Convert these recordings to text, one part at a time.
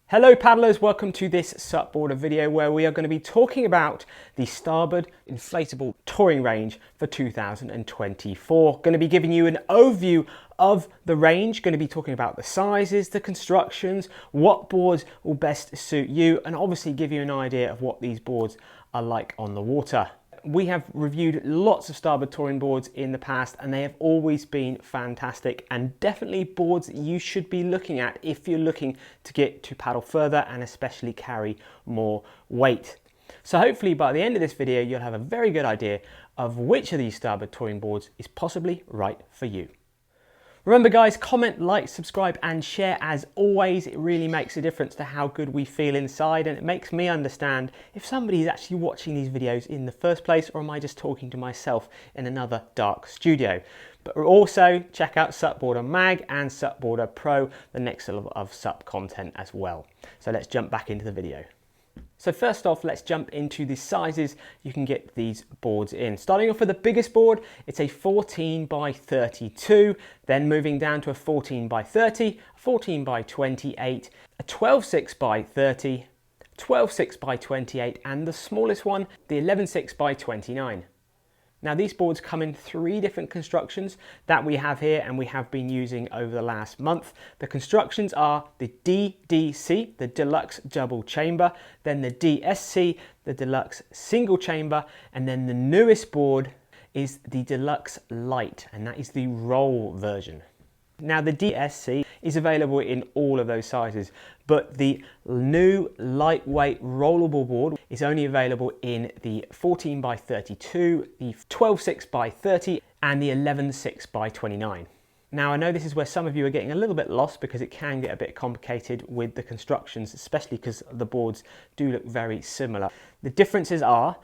Hello paddlers, welcome to this SUPboarder video where we are going to be talking about the Starboard inflatable touring range for 2024. Going to be giving you an overview of the range, going to be talking about the sizes, the constructions, what boards will best suit you, and obviously give you an idea of what these boards are like on the water. We have reviewed lots of Starboard touring boards in the past and they have always been fantastic and definitely boards that you should be looking at if you're looking to get to paddle further and especially carry more weight. So hopefully by the end of this video you'll have a very good idea of which of these Starboard touring boards is possibly right for you. Remember guys, comment, like, subscribe and share as always. It really makes a difference to how good we feel inside and it makes me understand if somebody is actually watching these videos in the first place or am I just talking to myself in another dark studio. But also check out SUPboarder Mag and SUPboarder Pro, the next level of SUP content as well. So let's jump back into the video. So first off, let's jump into the sizes you can get these boards in. Starting off with the biggest board, it's a 14 by 32, then moving down to a 14 by 30, 14 by 28, a 12.6 by 30, 12.6 by 28, and the smallest one, the 11.6 by 29. Now these boards come in three different constructions that we have here and we have been using over the last month. The constructions are the DDC, the Deluxe Double Chamber, then the DSC, the Deluxe Single Chamber, and then the newest board is the Deluxe Lite, and that is the roll version. Now the DSC is available in all of those sizes, but the new lightweight rollable board is only available in the 14 by 32, the 12.6 by 30 and the 11.6 by 29. Now I know this is where some of you are getting a little bit lost because it can get a bit complicated with the constructions, especially because the boards do look very similar. The differences are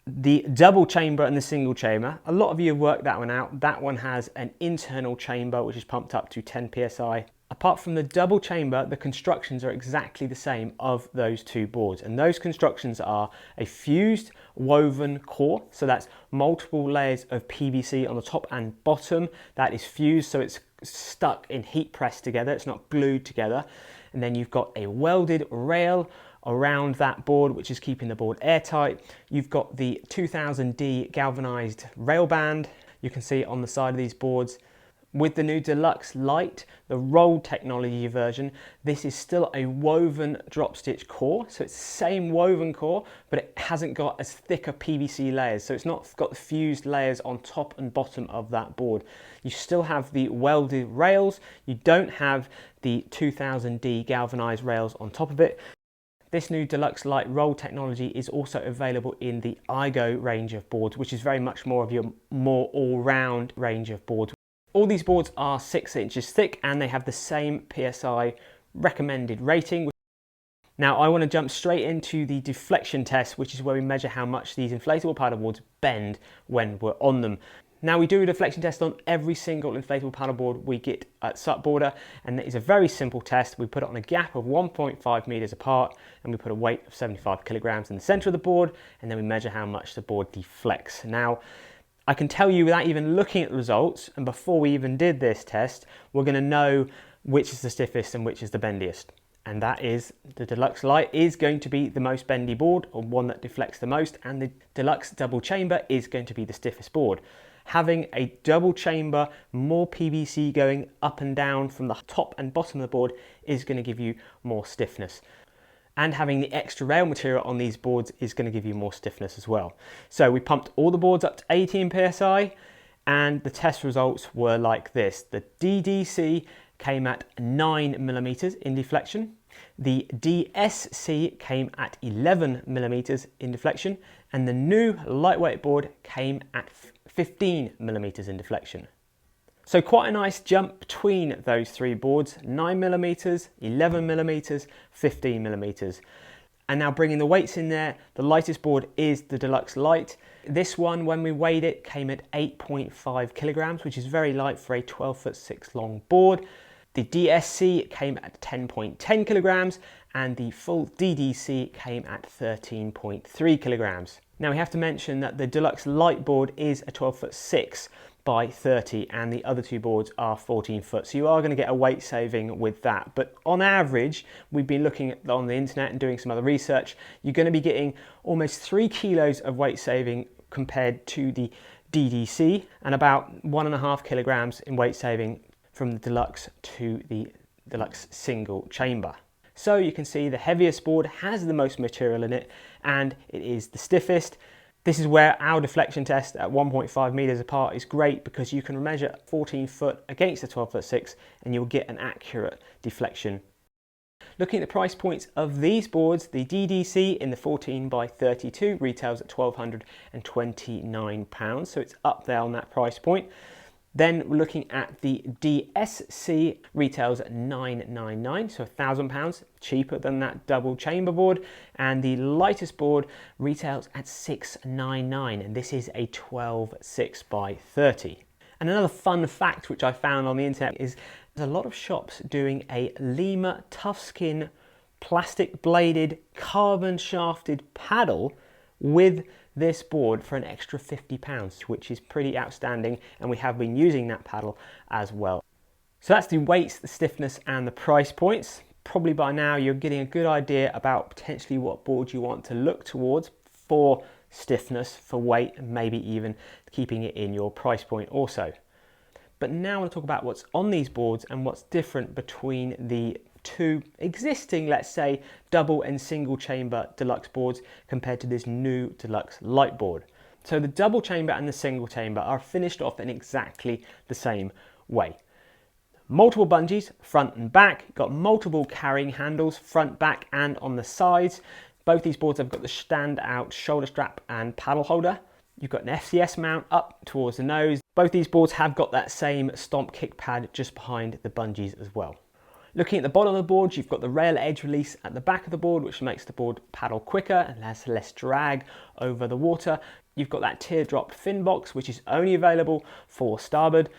the double chamber and the single chamber. A lot of you have worked that one out. That one has an internal chamber which is pumped up to 10 psi. Apart from the double chamber, the constructions are exactly the same of those two boards, and those constructions are a fused woven core, so that's multiple layers of PVC on the top and bottom that is fused, so it's stuck in heat press together, it's not glued together. And then you've got a welded rail around that board which is keeping the board airtight. You've got the 2000D galvanized rail band you can see on the side of these boards. With the new Deluxe Lite, the rolled technology version, this is still a woven drop stitch core, so it's the same woven core but it hasn't got as thicker PVC layers, so it's not got the fused layers on top and bottom of that board. You still have the welded rails, you don't have the 2000D galvanized rails on top of it. This new Deluxe Lite roll technology is also available in the iGo range of boards, which is very much more of your more all-round range of boards. All these boards are 6 inches thick and they have the same PSI recommended rating. Now I want to jump straight into the deflection test, which is where we measure how much these inflatable paddleboards bend when we're on them. Now we do a deflection test on every single inflatable paddleboard we get at SUPboarder, and it is a very simple test. We put it on a gap of 1.5 meters apart and we put a weight of 75 kilograms in the center of the board, and then we measure how much the board deflects. Now I can tell you without even looking at the results, and before we even did this test, we're going to know which is the stiffest and which is the bendiest. And that is the Deluxe Lite is going to be the most bendy board, or one that deflects the most, and the Deluxe Double Chamber is going to be the stiffest board. Having a double chamber, more PVC going up and down from the top and bottom of the board is going to give you more stiffness. And having the extra rail material on these boards is going to give you more stiffness as well. So we pumped all the boards up to 18 psi and the test results were like this. The DDC came at 9 millimeters in deflection. The DSC came at 11 millimeters in deflection, and the new lightweight board came at 15 millimeters in deflection. So quite a nice jump between those three boards, 9 millimeters, 11 millimeters, 15 millimeters. And now bringing the weights in there, the lightest board is the Deluxe Lite. This one, when we weighed it, came at 8.5 kilograms, which is very light for a 12'6" long board. The DSC came at 10.10 kilograms and the full DDC came at 13.3 kilograms. Now we have to mention that the Deluxe Lite board is a 12'6", by 30 and the other two boards are 14 foot. So you are going to get a weight saving with that. But on average, we've been looking at on the internet and doing some other research, you're going to be getting almost 3 kilos of weight saving compared to the DDC and about 1.5 kilograms in weight saving from the Deluxe to the Deluxe single chamber. So you can see the heaviest board has the most material in it and it is the stiffest. This is where our deflection test at 1.5 meters apart is great because you can measure 14 foot against a 12 foot 6 and you'll get an accurate deflection. Looking at the price points of these boards, the DDC in the 14 by 32 retails at £1,229, so it's up there on that price point. Then we're looking at the DSC, retails at £999, so £1,000 cheaper than that double chamber board. And the lightest board retails at £699, and this is a 12.6 by 30. And another fun fact which I found on the internet is there's a lot of shops doing a Lima Toughskin plastic bladed carbon shafted paddle with this board for an extra £50, which is pretty outstanding, and we have been using that paddle as well. So that's the weights, the stiffness and the price points. Probably by now you're getting a good idea about potentially what board you want to look towards for stiffness, for weight, and maybe even keeping it in your price point also. But now I want to talk about what's on these boards and what's different between the two existing, let's say, double and single chamber Deluxe boards compared to this new Deluxe Lite board. So the double chamber and the single chamber are finished off in exactly the same way. Multiple bungees, front and back, got multiple carrying handles, front, back and on the sides. Both these boards have got the standout shoulder strap and paddle holder. You've got an FCS mount up towards the nose. Both these boards have got that same stomp kick pad just behind the bungees as well. Looking at the bottom of the board, you've got the rail edge release at the back of the board, which makes the board paddle quicker and has less drag over the water. You've got that teardrop fin box, which is only available for starboard.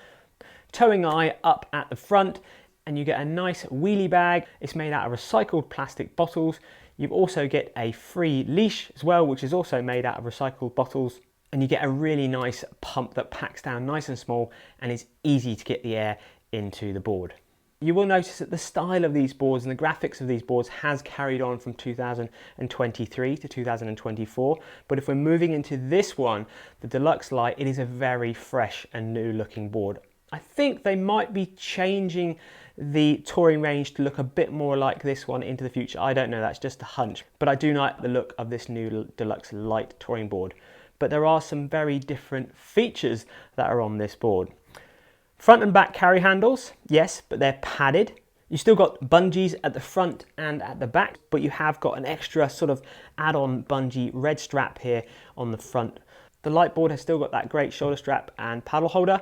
Towing eye up at the front, and you get a nice wheelie bag. It's made out of recycled plastic bottles. You also get a free leash as well, which is also made out of recycled bottles. And you get a really nice pump that packs down nice and small and is easy to get the air into the board. You will notice that the style of these boards and the graphics of these boards has carried on from 2023 to 2024. But if we're moving into this one, the Deluxe Lite, it is a very fresh and new looking board. I think they might be changing the touring range to look a bit more like this one into the future. I don't know, that's just a hunch. But I do like the look of this new Deluxe Lite touring board. But there are some very different features that are on this board. Front and back carry handles, yes, but they're padded. You still got bungees at the front and at the back, but you have got an extra sort of add-on bungee red strap here on the front. The Lite board has still got that great shoulder strap and paddle holder.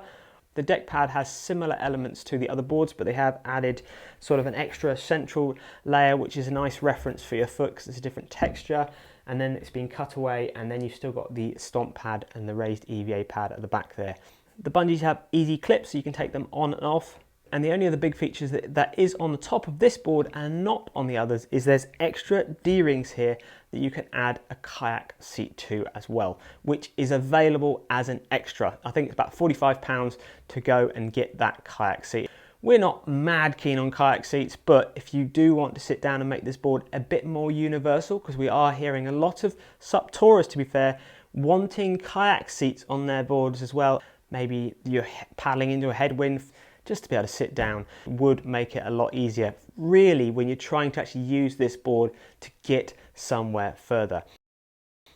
The deck pad has similar elements to the other boards, but they have added sort of an extra central layer, which is a nice reference for your foot because it's a different texture. And then it's been cut away, and then you've still got the stomp pad and the raised EVA pad at the back there. The bungees have easy clips, so you can take them on and off. And the only other big features that is on the top of this board and not on the others is there's extra D-rings here that you can add a kayak seat to as well, which is available as an extra. I think it's about £45 to go and get that kayak seat. We're not mad keen on kayak seats, but if you do want to sit down and make this board a bit more universal, because we are hearing a lot of SUP tourers, to be fair, wanting kayak seats on their boards as well. Maybe you're paddling into a headwind, just to be able to sit down would make it a lot easier, really, when you're trying to actually use this board to get somewhere further.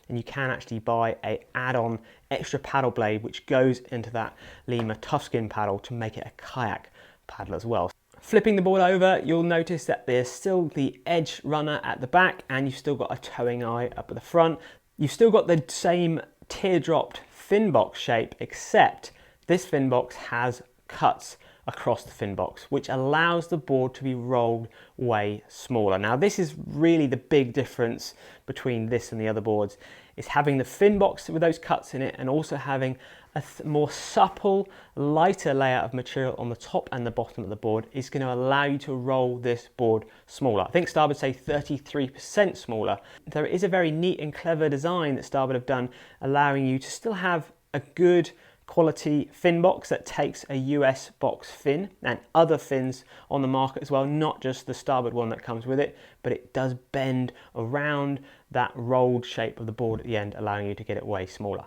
And you can actually buy an add-on extra paddle blade which goes into that Lima Toughskin paddle to make it a kayak paddle as well. Flipping the board over, you'll notice that there's still the edge runner at the back, and you've still got a towing eye up at the front. You've still got the same teardropped fin box shape, except this fin box has cuts across the fin box, which allows the board to be rolled way smaller. Now this is really the big difference between this and the other boards, is having the fin box with those cuts in it and also having a more supple, lighter layer of material on the top and the bottom of the board is going to allow you to roll this board smaller. I think Starboard say 33% smaller. There is a very neat and clever design that Starboard have done, allowing you to still have a good quality fin box that takes a US box fin and other fins on the market as well, not just the Starboard one that comes with it, but it does bend around that rolled shape of the board at the end, allowing you to get it way smaller.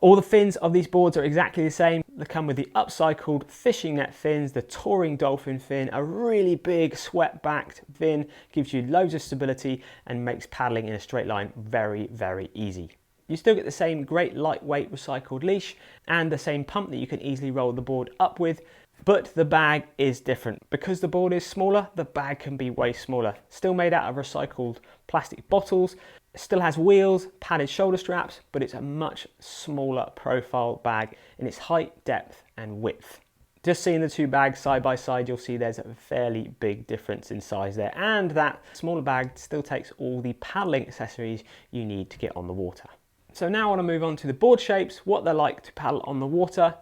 All the fins of these boards are exactly the same. They come with the upcycled fishing net fins, the touring dolphin fin, a really big swept-backed fin, gives you loads of stability and makes paddling in a straight line very, very easy. You still get the same great lightweight recycled leash and the same pump that you can easily roll the board up with, but the bag is different. Because the board is smaller, the bag can be way smaller. Still made out of recycled plastic bottles, still has wheels, padded shoulder straps, but it's a much smaller profile bag in its height, depth and width. Just seeing the two bags side by side, you'll see there's a fairly big difference in size there, and that smaller bag still takes all the paddling accessories you need to get on the water. So now I want to move on to the board shapes, what they're like to paddle on the water.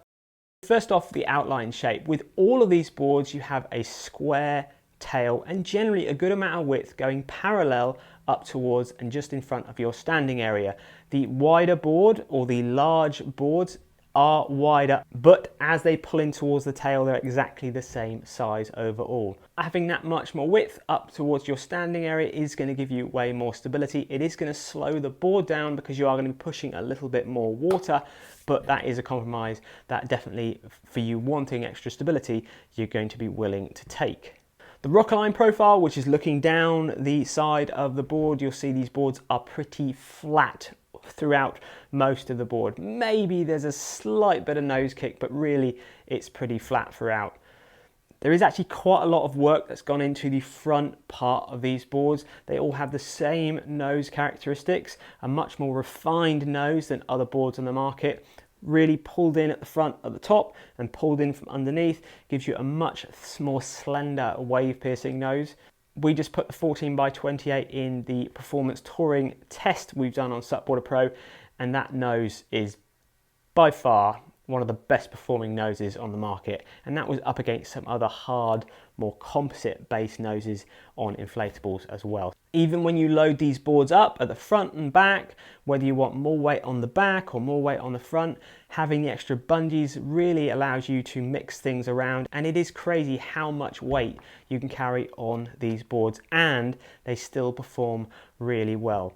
First off, the outline shape. With all of these boards, you have a square tail and generally a good amount of width going parallel up towards and just in front of your standing area. The wider board or the large boards are wider, but as they pull in towards the tail, they're exactly the same size overall. Having that much more width up towards your standing area is going to give you way more stability. It is going to slow the board down because you are going to be pushing a little bit more water, but that is a compromise that definitely, for you wanting extra stability, you're going to be willing to take. The rocker-line profile, which is looking down the side of the board, you'll see these boards are pretty flat throughout most of the board. Maybe there's a slight bit of nose kick, but really it's pretty flat throughout. There is actually quite a lot of work that's gone into the front part of these boards. They all have the same nose characteristics, a much more refined nose than other boards on the market. Really pulled in at the front at the top and pulled in from underneath, gives you a much more slender wave piercing nose. We just put the 14x28 in the performance touring test we've done on SUPboarder Pro, and that nose is by far one of the best performing noses on the market, and that was up against some other hard, more composite based noses on inflatables as well. Even when you load these boards up at the front and back, whether you want more weight on the back or more weight on the front, having the extra bungees really allows you to mix things around, and it is crazy how much weight you can carry on these boards and they still perform really well.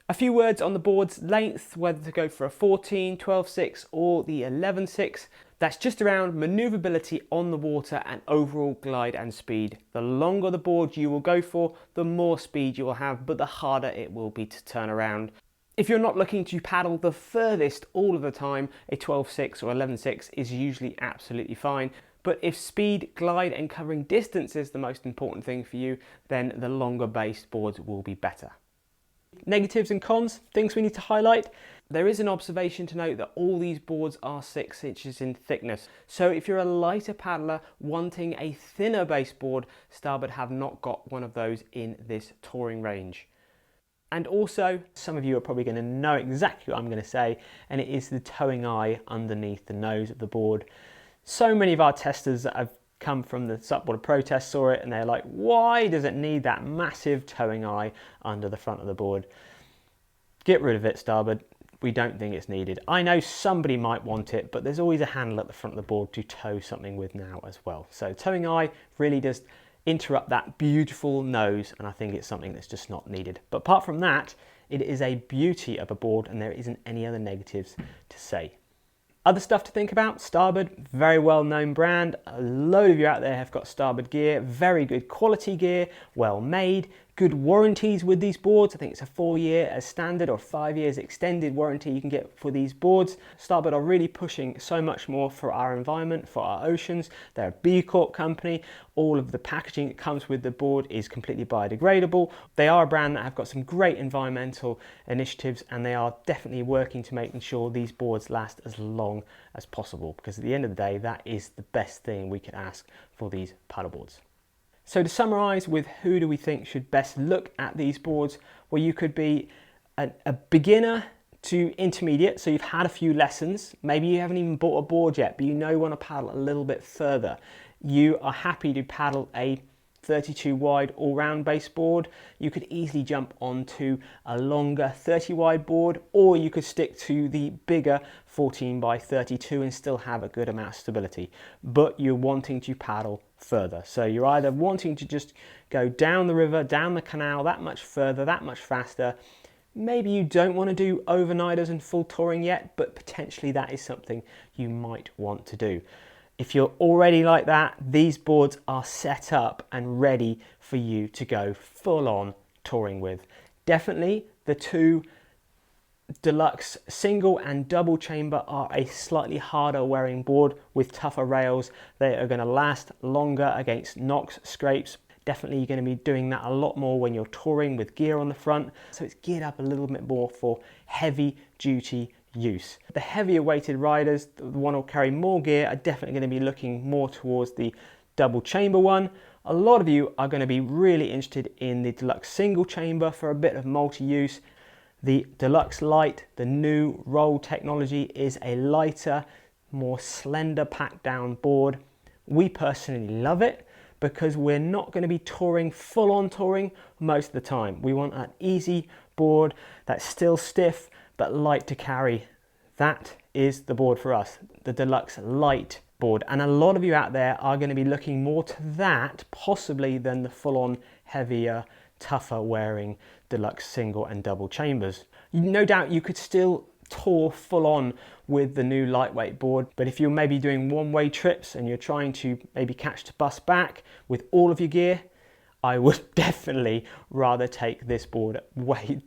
A few words on the board's length, whether to go for a 14, 12/6 or the 11/6. That's just around manoeuvrability on the water and overall glide and speed. The longer the board you will go for, the more speed you will have, but the harder it will be to turn around. If you're not looking to paddle the furthest all of the time, a 12/6 or 11/6 is usually absolutely fine. But if speed, glide and covering distance is the most important thing for you, then the longer based boards will be better. Negatives and cons, things we need to highlight. There is an observation to note that all these boards are 6 inches in thickness. So if you're a lighter paddler wanting a thinner baseboard, Starboard have not got one of those in this touring range. And also, some of you are probably going to know exactly what I'm going to say, and it is the towing eye underneath the nose of the board. So many of our testers that have come from the SUPboarder Pro test saw it and they're like, why does it need that massive towing eye under the front of the board? Get rid of it, Starboard. We don't think it's needed. I know somebody might want it, but there's always a handle at the front of the board to tow something with now as well. So towing eye really does interrupt that beautiful nose, and I think it's something that's just not needed. But apart from that, it is a beauty of a board and there isn't any other negatives to say. Other stuff to think about, Starboard, very well known brand. A load of you out there have got Starboard gear, very good quality gear, well made, good warranties with these boards. I think it's a 4-year as standard or 5 years extended warranty you can get for these boards. Starboard are really pushing so much more for our environment, for our oceans. They're a B Corp company. All of the packaging that comes with the board is completely biodegradable. They are a brand that have got some great environmental initiatives, and they are definitely working to making sure these boards last as long as possible, because at the end of the day, that is the best thing we could ask for these paddleboards. So to summarise with who do we think should best look at these boards, well, you could be a beginner to intermediate, so you've had a few lessons, maybe you haven't even bought a board yet, but you know you want to paddle a little bit further. You are happy to paddle a 32 wide all-round baseboard, you could easily jump onto a longer 30 wide board, or you could stick to the bigger 14 by 32 and still have a good amount of stability, but you're wanting to paddle further. So you're either wanting to just go down the river, down the canal that much further, that much faster. Maybe you don't want to do overnighters and full touring yet, but potentially that is something you might want to do. If you're already like that, these boards are set up and ready for you to go full on touring with. Definitely the two Deluxe single and double chamber are a slightly harder wearing board with tougher rails. They are going to last longer against knocks, scrapes. Definitely you're going to be doing that a lot more when you're touring with gear on the front. So it's geared up a little bit more for heavy duty use. The heavier weighted riders, the one who carry more gear, are definitely going to be looking more towards the double chamber one. A lot of you are going to be really interested in the Deluxe single chamber for a bit of multi-use. The Deluxe Lite, the new roll technology, is a lighter, more slender packed down board. We personally love it because we're not going to be touring full on touring most of the time. We want an easy board that's still stiff but light to carry. That is the board for us, the Deluxe Lite board. And a lot of you out there are going to be looking more to that possibly than the full-on heavier, tougher wearing Deluxe single and double chambers. No doubt you could still tour full on with the new lightweight board, but if you're maybe doing one-way trips and you're trying to maybe catch the bus back with all of your gear, I would definitely rather take this board way,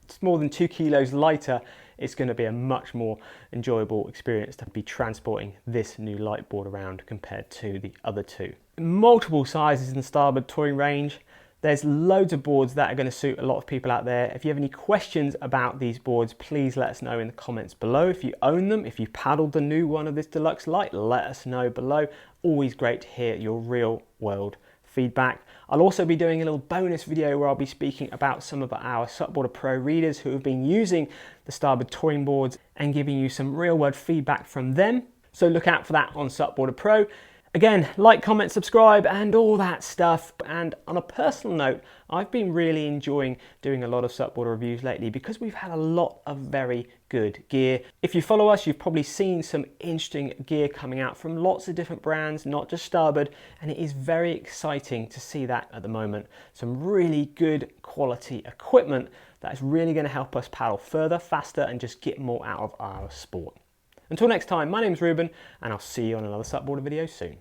it's more than 2 kilos lighter. It's going to be a much more enjoyable experience to be transporting this new light board around compared to the other two. Multiple sizes in the Starboard Touring range. There's loads of boards that are going to suit a lot of people out there. If you have any questions about these boards, please let us know in the comments below. If you own them, if you paddled the new one of this Deluxe Lite, let us know below. Always great to hear your real world feedback. I'll also be doing a little bonus video where I'll be speaking about some of our SUPboarder Pro readers who have been using the Starboard Touring boards and giving you some real world feedback from them. So look out for that on SUPboarder Pro. Again, like, comment, subscribe and all that stuff. And on a personal note, I've been really enjoying doing a lot of SUPboarder reviews lately because we've had a lot of very good gear. If you follow us, you've probably seen some interesting gear coming out from lots of different brands, not just Starboard, and it is very exciting to see that at the moment. Some really good quality equipment that is really going to help us paddle further, faster, and just get more out of our sport. Until next time, my name's Ruben, and I'll see you on another SUPboarder video soon.